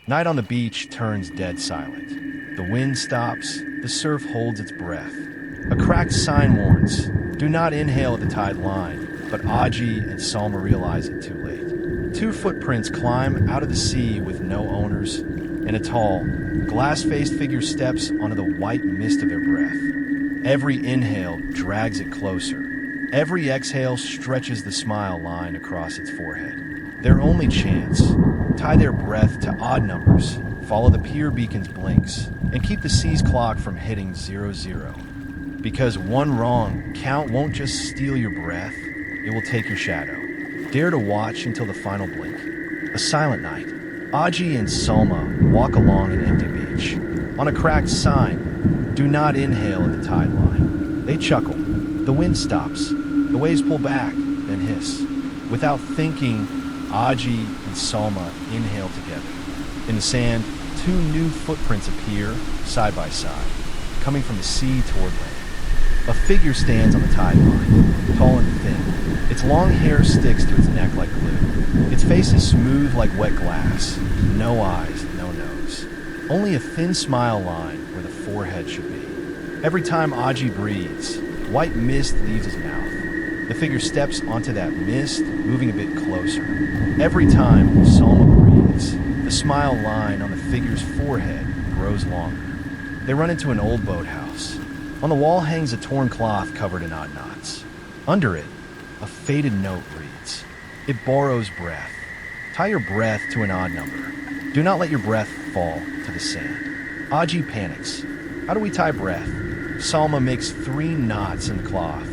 Night on the beach turns dead silent. The wind stops, the surf holds its breath. A cracked sign warns, do not inhale at the tide line, but Aji and Salma realize it too late. Two footprints climb out of the sea with no owners, and a tall, glass-faced figure steps onto the white mist of their breath. Every inhale drags it closer. Every exhale stretches the smile line across its forehead. Their only chance: tie their breath to odd numbers, follow the pier beacon's blinks, and keep the sea's clock from hitting 00. Because one wrong count won't just steal your breath, it will take your shadow. Dare to watch until the final blink. A silent night. Aji and Salma walk along an empty beach. On a cracked sign, do not inhale at the tide line. They chuckle. The wind stops. The waves pull back, then hiss. Without thinking, Aji and Salma inhale together. In the sand, two new footprints appear, side by side, coming from the sea toward land. A figure stands on the tide line, tall and thin. Its long hair sticks to its neck like glue. Its face is smooth like wet glass. No eyes, no nose. Only a thin smile line where the forehead should be. Every time Aji breathes, white mist leaves his mouth. The figure steps onto that mist, moving a bit closer. Every time Salma breathes, the smile line on the figure's forehead grows longer. They run into an old boathouse. On the wall hangs a torn cloth covered in odd knots. Under it, a faded note reads, "It borrows breath. Tie your breath to an odd number. Do not let your breath fall to the sand." Aji panics. How do we tie breath? Salma makes 3 knots in the cloth,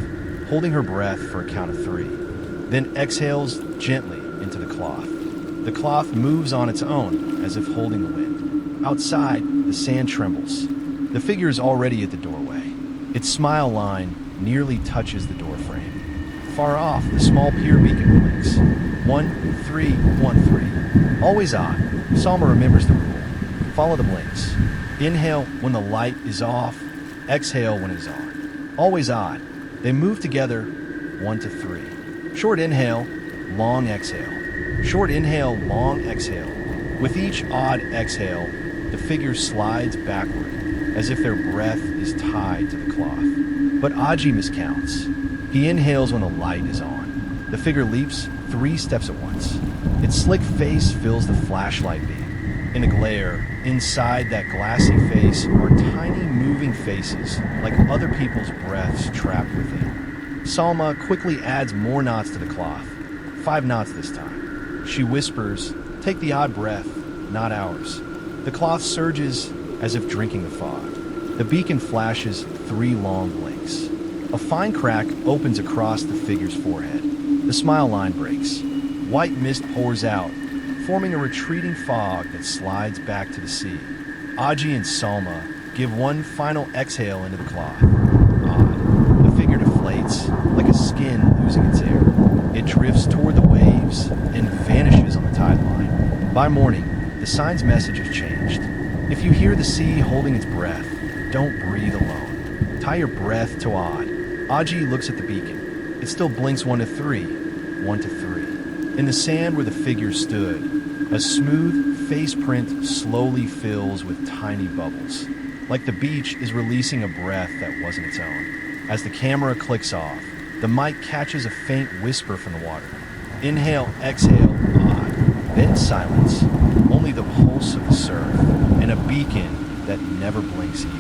holding her breath for a count of 3, then exhales gently into the cloth. The cloth moves on its own, as if holding the wind. Outside, the sand trembles. The figure is already at the doorway. Its smile line nearly touches the doorframe. Far off, the small pier beacon blinks. 1313. Always odd. Salma remembers the rule. Follow the blinks. Inhale when the light is off. Exhale when it is on. Always odd. They move together, 1 to 3. Short inhale, long exhale. Short inhale, long exhale. With each odd exhale, the figure slides backward, as if their breath is tied to the cloth. But Aji miscounts. He inhales when the light is on. The figure leaps 3 steps at once. Its slick face fills the flashlight beam. In the glare, inside that glassy face are tiny moving faces, like other people's breaths trapped within. Salma quickly adds more knots to the cloth. 5 knots this time. She whispers, "Take the odd breath, not ours." The cloth surges as if drinking the fog. The beacon flashes 3 long blinks. A fine crack opens across the figure's forehead. The smile line breaks. White mist pours out, forming a retreating fog that slides back to the sea. Aji and Salma give one final exhale into the cloth. Odd. The figure deflates, like a skin losing its air. It drifts toward the waves and vanishes on the tide line. By morning, the sign's message has changed. If you hear the sea holding its breath, don't breathe alone. Tie your breath to odd. Aji looks at the beacon. It still blinks 1 to 3, 1 to 3. In the sand where the figure stood, a smooth face print slowly fills with tiny bubbles, like the beach is releasing a breath that wasn't its own. As the camera clicks off, the mic catches a faint whisper from the water. Inhale, exhale, odd. Then silence. Only the pulse of the surf and a beacon that never blinks either.